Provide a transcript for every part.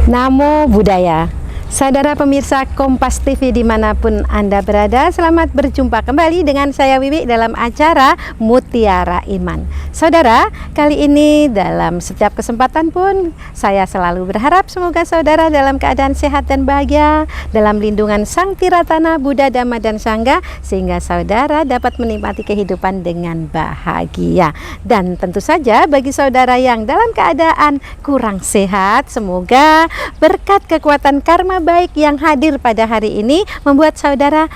Namo Buddhaya. Saudara pemirsa Kompas TV dimanapun Anda berada, selamat berjumpa kembali dengan saya Wiwi dalam acara Mutiara Iman. Saudara, kali ini dalam setiap kesempatan pun saya selalu berharap semoga saudara dalam keadaan sehat dan bahagia dalam lindungan Sang Tiratana Buddha Dhamma dan Sangha, sehingga saudara dapat menikmati kehidupan dengan bahagia. Dan tentu saja bagi saudara yang dalam keadaan kurang sehat, semoga berkat kekuatan karma baik yang hadir pada hari ini membuat saudara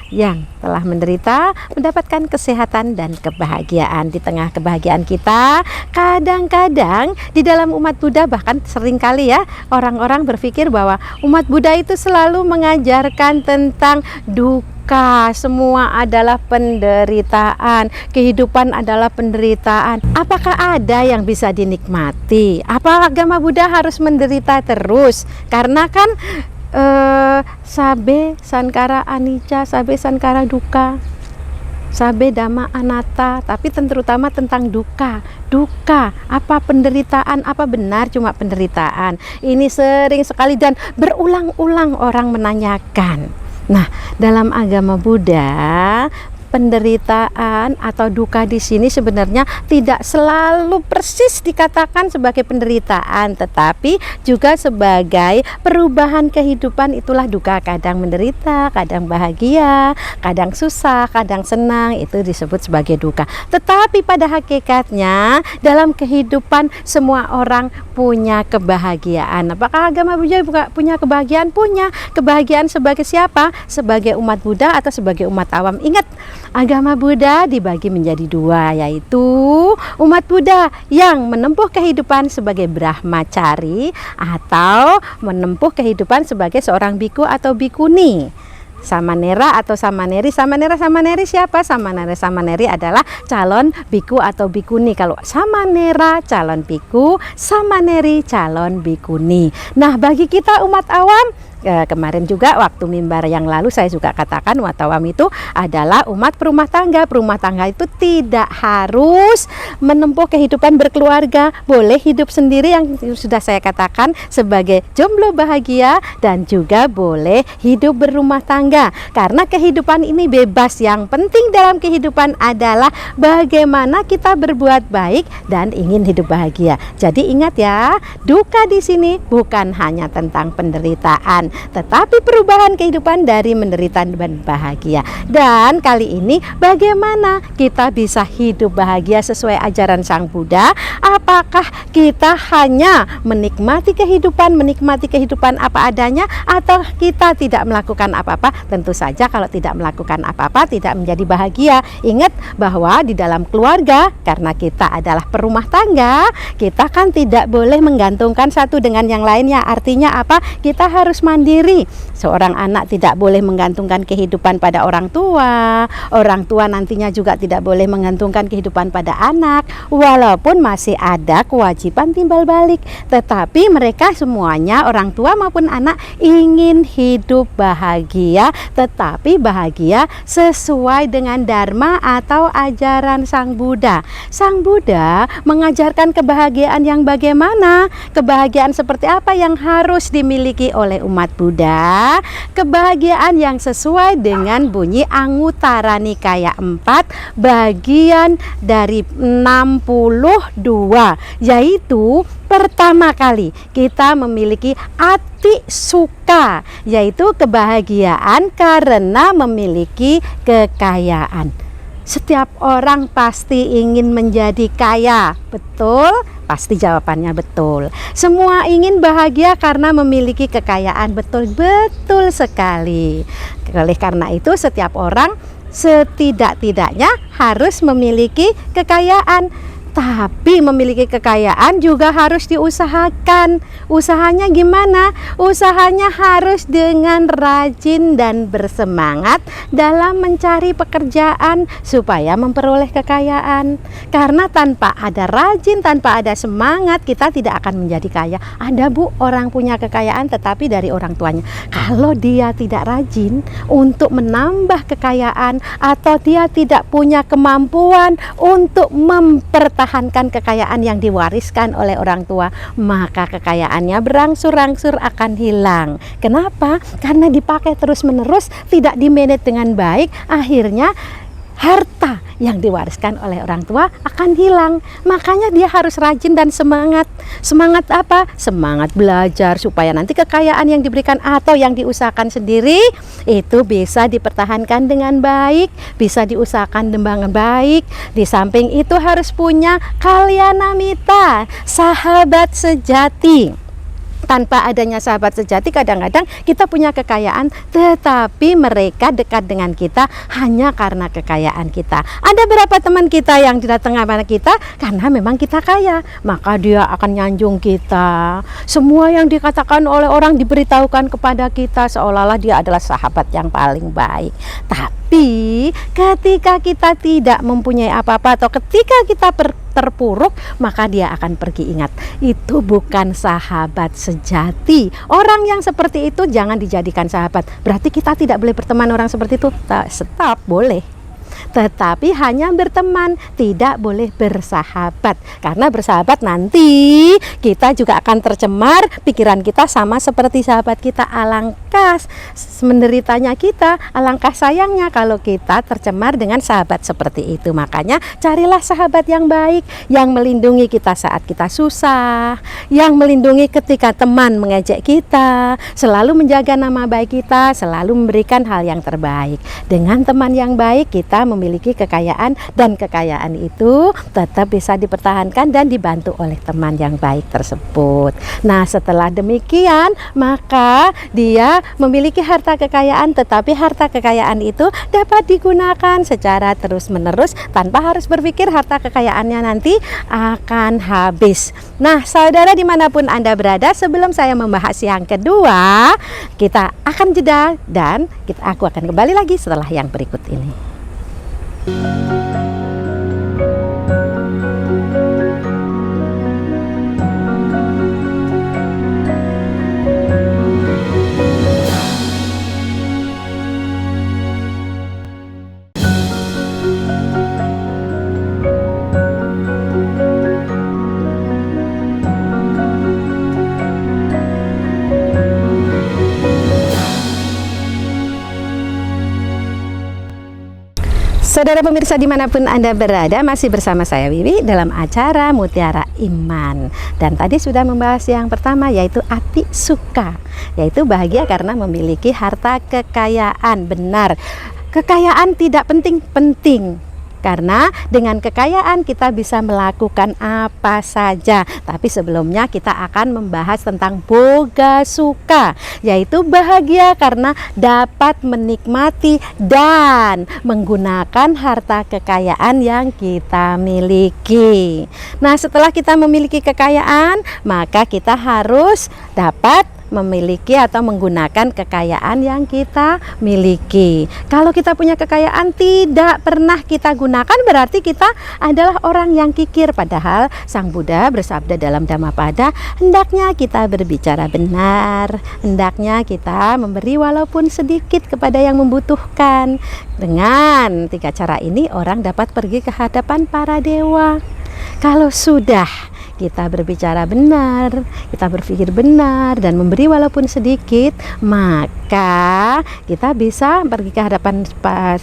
yang telah menderita mendapatkan kesehatan dan kebahagiaan. Di tengah kebahagiaan kita, kadang-kadang di dalam umat Buddha, bahkan seringkali ya, orang-orang berpikir bahwa umat Buddha itu selalu mengajarkan tentang duka. Semua adalah penderitaan, kehidupan adalah penderitaan. Apakah ada yang bisa dinikmati? Apa agama Buddha harus menderita terus? Karena kan sabe sankara anicca, sabe sankara duka, sabe dhamma anatta, tapi terutama tentang duka. Apa penderitaan, apa benar cuma penderitaan? Ini sering sekali dan berulang-ulang orang menanyakan. Nah, dalam agama Buddha, penderitaan atau duka di sini sebenarnya tidak selalu persis dikatakan sebagai penderitaan, tetapi juga sebagai perubahan kehidupan. Itulah duka, kadang menderita, kadang bahagia, kadang susah, kadang senang, itu disebut sebagai duka. Tetapi pada hakikatnya dalam kehidupan semua orang punya kebahagiaan. Apakah agama Buddha punya kebahagiaan? Punya. Kebahagiaan sebagai siapa? Sebagai umat Buddha atau sebagai umat awam? Ingat, agama Buddha dibagi menjadi dua, yaitu umat Buddha yang menempuh kehidupan sebagai Brahmacari atau menempuh kehidupan sebagai seorang biku atau bikuni. Samanera atau samaneri. Samanera siapa? Samaneri adalah calon biku atau bikuni. Kalau samanera calon biku, samaneri calon bikuni. Nah, bagi kita umat awam, kemarin juga waktu mimbar yang lalu saya juga katakan umat awam itu adalah umat perumah tangga. Perumah tangga itu tidak harus menempuh kehidupan berkeluarga, boleh hidup sendiri yang sudah saya katakan sebagai jomblo bahagia, dan juga boleh hidup berumah tangga. Karena kehidupan ini bebas, yang penting dalam kehidupan adalah bagaimana kita berbuat baik dan ingin hidup bahagia. Jadi ingat ya, duka di sini bukan hanya tentang penderitaan, tetapi perubahan kehidupan dari menderita dan bahagia. Dan kali ini bagaimana kita bisa hidup bahagia sesuai ajaran Sang Buddha? Apakah kita hanya menikmati kehidupan apa adanya, atau kita tidak melakukan apa-apa? Tentu saja kalau tidak melakukan apa-apa tidak menjadi bahagia. Ingat bahwa di dalam keluarga, karena kita adalah perumah tangga, kita kan tidak boleh menggantungkan satu dengan yang lainnya. Artinya apa? Kita harus mandiri. Seorang anak tidak boleh menggantungkan kehidupan pada orang tua. Orang tua nantinya juga tidak boleh menggantungkan kehidupan pada anak, walaupun masih ada kewajiban timbal balik. Tetapi mereka semuanya, orang tua maupun anak, ingin hidup bahagia, tetapi bahagia sesuai dengan dharma atau ajaran Sang Buddha. Sang Buddha mengajarkan kebahagiaan yang bagaimana? Kebahagiaan seperti apa yang harus dimiliki oleh umat Buddha? Kebahagiaan yang sesuai dengan bunyi Anguttara Nikaya 4 bagian dari 62, yaitu pertama kali kita memiliki ati suka, yaitu kebahagiaan karena memiliki kekayaan. Setiap orang pasti ingin menjadi kaya, betul? Pasti jawabannya betul. Semua ingin bahagia karena memiliki kekayaan, betul sekali. Oleh karena itu setiap orang setidak-tidaknya harus memiliki kekayaan. Tapi memiliki kekayaan juga harus diusahakan. Usahanya gimana? Usahanya harus dengan rajin dan bersemangat dalam mencari pekerjaan supaya memperoleh kekayaan. Karena tanpa ada rajin, tanpa ada semangat, kita tidak akan menjadi kaya. Ada orang punya kekayaan tetapi dari orang tuanya. Kalau dia tidak rajin untuk menambah kekayaan, atau dia tidak punya kemampuan untuk mempertahankan mempertahankan kekayaan yang diwariskan oleh orang tua, maka kekayaannya berangsur-angsur akan hilang. Kenapa? Karena dipakai terus-menerus, tidak dimanage dengan baik, akhirnya harta yang diwariskan oleh orang tua akan hilang. Makanya dia harus rajin dan semangat. Semangat apa? Semangat belajar supaya nanti kekayaan yang diberikan atau yang diusahakan sendiri itu bisa dipertahankan dengan baik, bisa diusahakan dengan baik. Di samping itu harus punya kalyanamita, sahabat sejati. Tanpa adanya sahabat sejati, kadang-kadang kita punya kekayaan tetapi mereka dekat dengan kita hanya karena kekayaan kita. Ada berapa teman kita yang datang kepada kita karena memang kita kaya, maka dia akan nyanjung kita. Semua yang dikatakan oleh orang diberitahukan kepada kita seolah-olah dia adalah sahabat yang paling baik. Tapi ketika kita tidak mempunyai apa-apa atau ketika kita terpuruk, maka dia akan pergi. Ingat, itu bukan sahabat sejati. Orang yang seperti itu jangan dijadikan sahabat. Berarti kita tidak boleh berteman orang seperti itu? Stop, boleh. Tetapi hanya berteman, tidak boleh bersahabat. Karena bersahabat nanti kita juga akan tercemar, pikiran kita sama seperti sahabat kita. Alangkah menderitanya kita, alangkah sayangnya kalau kita tercemar dengan sahabat seperti itu. Makanya carilah sahabat yang baik, yang melindungi kita saat kita susah, yang melindungi ketika teman mengejek kita, selalu menjaga nama baik kita, selalu memberikan hal yang terbaik. Dengan teman yang baik kita memiliki kekayaan, dan kekayaan itu tetap bisa dipertahankan dan dibantu oleh teman yang baik tersebut. Nah, setelah demikian maka dia memiliki harta kekayaan, tetapi harta kekayaan itu dapat digunakan secara terus-menerus tanpa harus berpikir harta kekayaannya nanti akan habis. Nah, saudara dimanapun Anda berada, sebelum saya membahas yang kedua, kita akan jeda dan aku akan kembali lagi setelah yang berikut ini. Saudara pemirsa dimanapun Anda berada, masih bersama saya Wiwi dalam acara Mutiara Iman. Dan tadi sudah membahas yang pertama, yaitu ati suka, yaitu bahagia karena memiliki harta kekayaan. Benar, kekayaan tidak penting-penting, karena dengan kekayaan kita bisa melakukan apa saja. Tapi sebelumnya kita akan membahas tentang boga suka, yaitu bahagia karena dapat menikmati dan menggunakan harta kekayaan yang kita miliki. Nah, setelah kita memiliki kekayaan, maka kita harus dapat memiliki atau menggunakan kekayaan yang kita miliki. Kalau kita punya kekayaan tidak pernah kita gunakan, berarti kita adalah orang yang kikir. Padahal Sang Buddha bersabda dalam Dhammapada, hendaknya kita berbicara benar, hendaknya kita memberi walaupun sedikit kepada yang membutuhkan. Dengan 3 cara ini orang dapat pergi ke hadapan para dewa. Kalau sudah kita berbicara benar, kita berpikir benar dan memberi walaupun sedikit, maka kita bisa pergi ke hadapan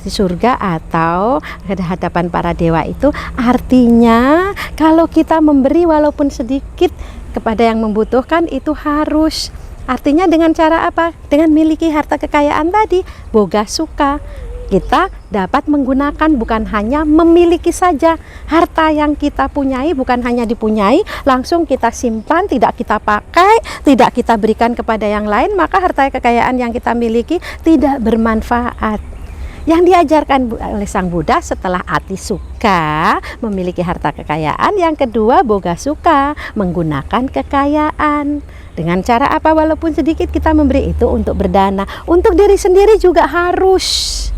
surga atau ke hadapan para dewa. Itu artinya kalau kita memberi walaupun sedikit kepada yang membutuhkan, itu harus. Artinya dengan cara apa? Dengan miliki harta kekayaan tadi, boga suka. Kita dapat menggunakan, bukan hanya memiliki saja. Harta yang kita punyai bukan hanya dipunyai, langsung kita simpan, tidak kita pakai, tidak kita berikan kepada yang lain, maka harta kekayaan yang kita miliki tidak bermanfaat. Yang diajarkan oleh Sang Buddha setelah ati suka, memiliki harta kekayaan, yang kedua boga suka, menggunakan kekayaan. Dengan cara apa? Walaupun sedikit kita memberi itu untuk berdana, untuk diri sendiri juga harus.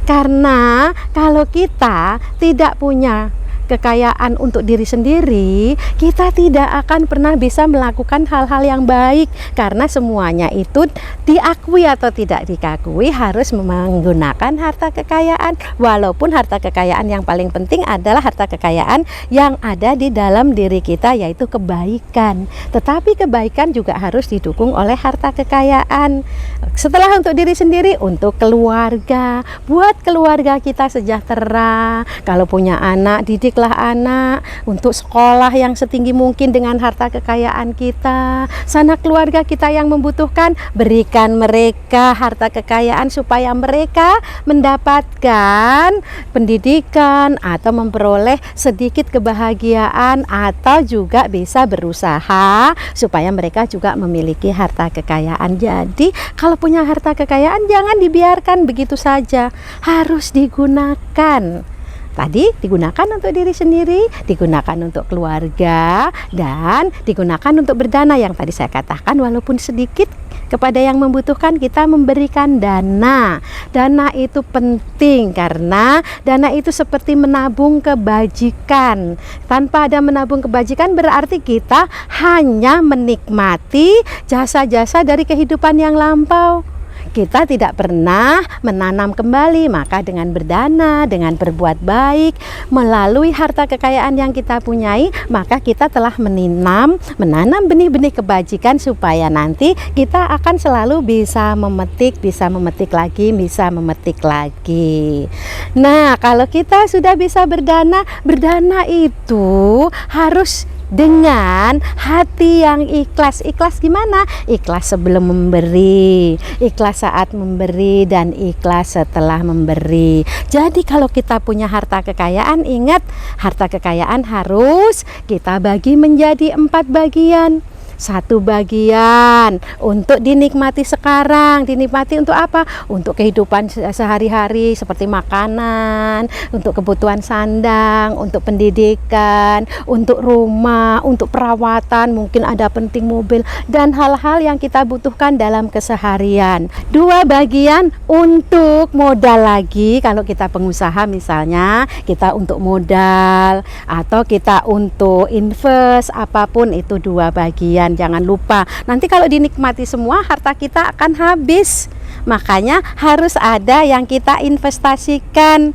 Karena kalau kita tidak punya kekayaan untuk diri sendiri, kita tidak akan pernah bisa melakukan hal-hal yang baik, karena semuanya itu diakui atau tidak dikakui harus menggunakan harta kekayaan. Walaupun harta kekayaan yang paling penting adalah harta kekayaan yang ada di dalam diri kita, yaitu kebaikan. Tetapi kebaikan juga harus didukung oleh harta kekayaan. Setelah untuk diri sendiri, untuk keluarga, buat keluarga kita sejahtera. Kalau punya anak, didiklah anak untuk sekolah yang setinggi mungkin dengan harta kekayaan kita. Sanak keluarga kita yang membutuhkan, berikan mereka harta kekayaan supaya mereka mendapatkan pendidikan atau memperoleh sedikit kebahagiaan, atau juga bisa berusaha supaya mereka juga memiliki harta kekayaan. Jadi kalau punya harta kekayaan jangan dibiarkan begitu saja, harus digunakan. Tadi digunakan untuk diri sendiri, digunakan untuk keluarga, dan digunakan untuk berdana yang tadi saya katakan, walaupun sedikit kepada yang membutuhkan kita memberikan dana. Dana itu penting karena dana itu seperti menabung kebajikan. Tanpa ada menabung kebajikan berarti kita hanya menikmati jasa-jasa dari kehidupan yang lampau. Kita tidak pernah menanam kembali. Maka dengan berdana, dengan berbuat baik, melalui harta kekayaan yang kita punyai, maka kita telah menanam benih-benih kebajikan supaya nanti kita akan selalu bisa memetik lagi, bisa memetik lagi. Nah, kalau kita sudah bisa berdana itu harus dengan hati yang ikhlas. Ikhlas gimana? Ikhlas sebelum memberi, ikhlas saat memberi, dan ikhlas setelah memberi. Jadi kalau kita punya harta kekayaan, ingat, harta kekayaan harus kita bagi menjadi 4 bagian. 1 bagian untuk dinikmati sekarang. Dinikmati untuk apa? Untuk kehidupan sehari-hari seperti makanan, untuk kebutuhan sandang, untuk pendidikan, untuk rumah, untuk perawatan, mungkin ada penting mobil, dan hal-hal yang kita butuhkan dalam keseharian. 2 bagian untuk modal lagi. Kalau kita pengusaha misalnya, kita untuk modal atau kita untuk invest, apapun itu 2 bagian. Jangan lupa, nanti kalau dinikmati semua harta kita akan habis. Makanya harus ada yang kita investasikan,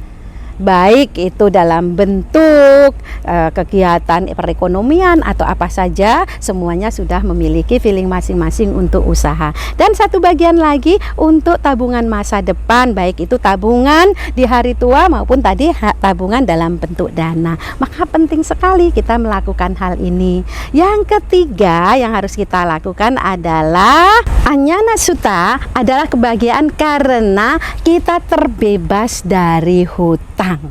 baik itu dalam bentuk kegiatan perekonomian atau apa saja, semuanya sudah memiliki feeling masing-masing untuk usaha. Dan 1 bagian lagi untuk tabungan masa depan, baik itu tabungan di hari tua maupun tadi tabungan dalam bentuk dana. Maka penting sekali kita melakukan hal ini. Yang ketiga yang harus kita lakukan adalah Anyana Sutta, adalah kebahagiaan karena kita terbebas dari hutang.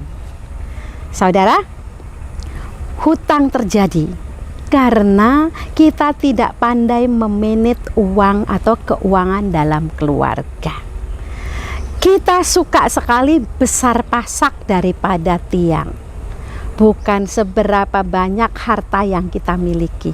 Saudara, hutang terjadi karena kita tidak pandai memanage uang atau keuangan dalam keluarga. Kita suka sekali besar pasak daripada tiang. Bukan seberapa banyak harta yang kita miliki,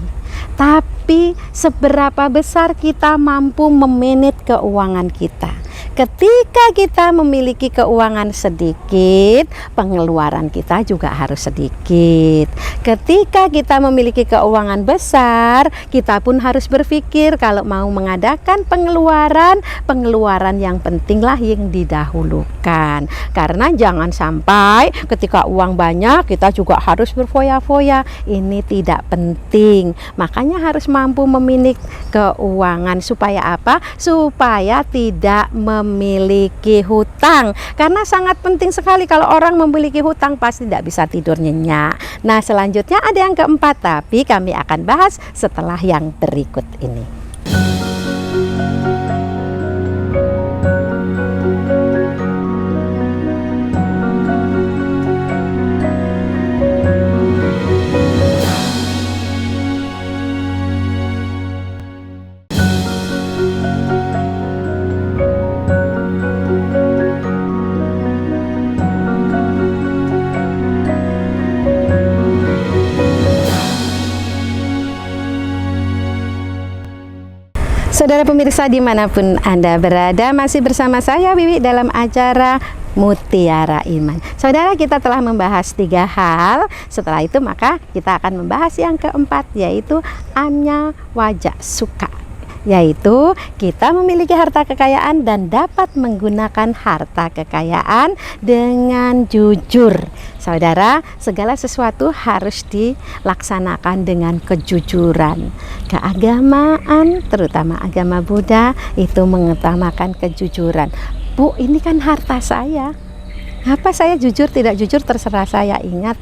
tapi seberapa besar kita mampu memanage keuangan kita. Ketika kita memiliki keuangan sedikit, pengeluaran kita juga harus sedikit. Ketika kita memiliki keuangan besar, kita pun harus berpikir kalau mau mengadakan pengeluaran yang pentinglah yang didahulukan. Karena jangan sampai ketika uang banyak kita juga harus berfoya-foya. Ini tidak penting. Makanya harus mampu memanage keuangan supaya apa? Supaya tidak memiliki hutang. Karena sangat penting sekali, kalau orang memiliki hutang pasti tidak bisa tidur nyenyak. Nah, selanjutnya ada yang keempat, tapi kami akan bahas setelah yang berikut ini. Saudara pemirsa dimanapun Anda berada, masih bersama saya Wiwi dalam acara Mutiara Iman. Saudara, kita telah membahas 3 hal. Setelah itu maka kita akan membahas yang keempat, yaitu Anya Wajak Suka, yaitu kita memiliki harta kekayaan dan dapat menggunakan harta kekayaan dengan jujur. Saudara, segala sesuatu harus dilaksanakan dengan kejujuran. Keagamaan, terutama agama Buddha, itu mengutamakan kejujuran. Bu, ini kan harta saya. Apa saya jujur tidak jujur terserah saya. Ingat,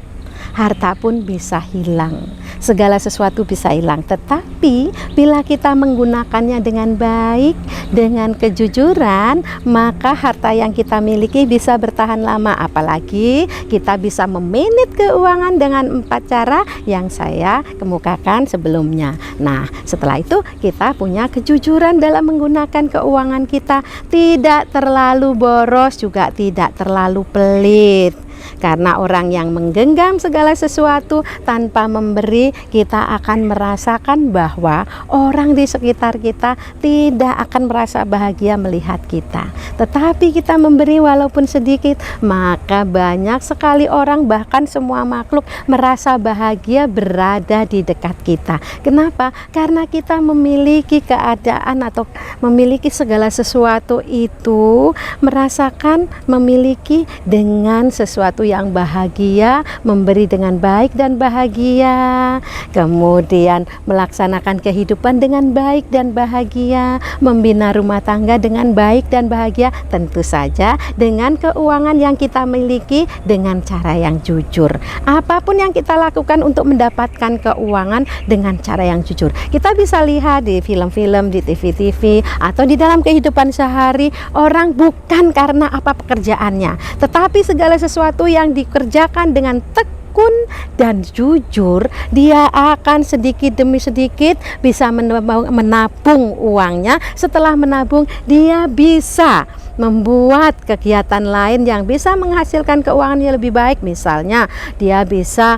harta pun bisa hilang, segala sesuatu bisa hilang, tetapi bila kita menggunakannya dengan baik, dengan kejujuran, maka harta yang kita miliki bisa bertahan lama. Apalagi kita bisa memanage keuangan dengan 4 cara yang saya kemukakan sebelumnya. Nah, setelah itu kita punya kejujuran dalam menggunakan keuangan kita, tidak terlalu boros, juga tidak terlalu pelit. Karena orang yang menggenggam segala sesuatu tanpa memberi, kita akan merasakan bahwa orang di sekitar kita tidak akan merasa bahagia melihat kita. Tetapi kita memberi walaupun sedikit, maka banyak sekali orang, bahkan semua makhluk merasa bahagia berada di dekat kita. Kenapa? Karena kita memiliki keadaan atau memiliki segala sesuatu itu, merasakan memiliki dengan sesuatu yang bahagia, memberi dengan baik dan bahagia, kemudian melaksanakan kehidupan dengan baik dan bahagia, membina rumah tangga dengan baik dan bahagia, tentu saja dengan keuangan yang kita miliki dengan cara yang jujur. Apapun yang kita lakukan untuk mendapatkan keuangan dengan cara yang jujur. Kita bisa lihat di film-film, di TV-TV, atau di dalam kehidupan sehari, orang bukan karena apa pekerjaannya, tetapi segala sesuatu yang dikerjakan dengan tekun dan jujur, dia akan sedikit demi sedikit bisa menabung uangnya. Setelah menabung, dia bisa membuat kegiatan lain yang bisa menghasilkan keuangan yang lebih baik. Misalnya dia bisa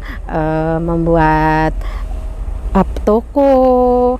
membuat toko,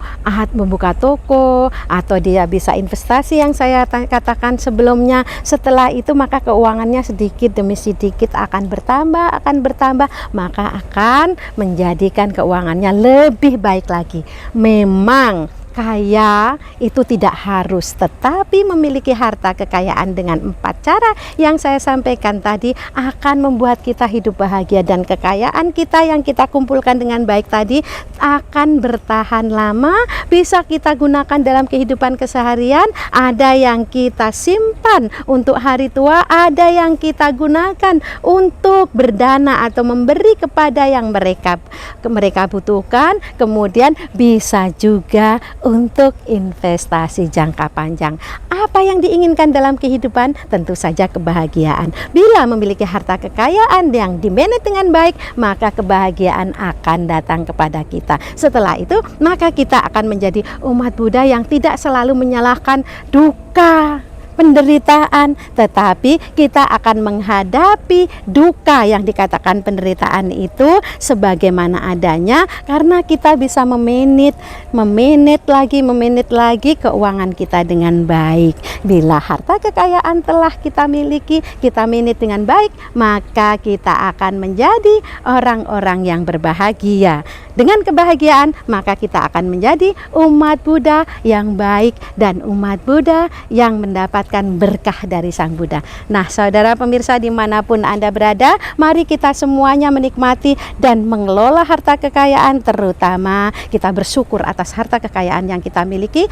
membuka toko, atau dia bisa investasi yang saya katakan sebelumnya. Setelah itu maka keuangannya sedikit demi sedikit akan bertambah, maka akan menjadikan keuangannya lebih baik lagi. Memang kaya itu tidak harus, tetapi memiliki harta kekayaan dengan 4 cara yang saya sampaikan tadi akan membuat kita hidup bahagia, dan kekayaan kita yang kita kumpulkan dengan baik tadi akan bertahan lama, bisa kita gunakan dalam kehidupan keseharian. Ada yang kita simpan untuk hari tua, ada yang kita gunakan untuk berdana atau memberi kepada yang mereka butuhkan, kemudian bisa juga untuk investasi jangka panjang. Apa yang diinginkan dalam kehidupan? Tentu saja kebahagiaan. Bila memiliki harta kekayaan yang dimanage dengan baik, maka kebahagiaan akan datang kepada kita. Setelah itu, maka kita akan menjadi umat Buddha yang tidak selalu menyalahkan duka, penderitaan, tetapi kita akan menghadapi duka yang dikatakan penderitaan itu sebagaimana adanya, karena kita bisa memanage lagi keuangan kita dengan baik. Bila harta kekayaan telah kita miliki, kita manage dengan baik, maka kita akan menjadi orang-orang yang berbahagia. Dengan kebahagiaan, maka kita akan menjadi umat Buddha yang baik dan umat Buddha yang mendapatkan berkah dari Sang Buddha. Nah, saudara pemirsa dimanapun Anda berada, mari kita semuanya menikmati dan mengelola harta kekayaan, terutama kita bersyukur atas harta kekayaan yang kita miliki.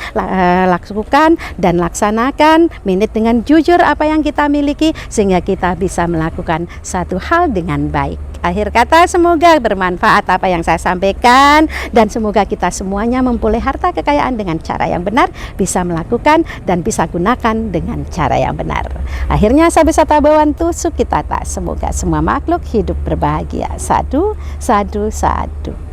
Lakukan dan laksanakan, manage dengan jujur apa yang kita miliki, sehingga kita bisa melakukan satu hal dengan baik. Akhir kata, semoga bermanfaat apa yang saya sampaikan, dan semoga kita semuanya memperoleh harta kekayaan dengan cara yang benar, bisa melakukan dan bisa gunakan dengan cara yang benar. Akhirnya, Sabesata Bawantu Sukitata, semoga semua makhluk hidup berbahagia. Sadu, sadu, sadu.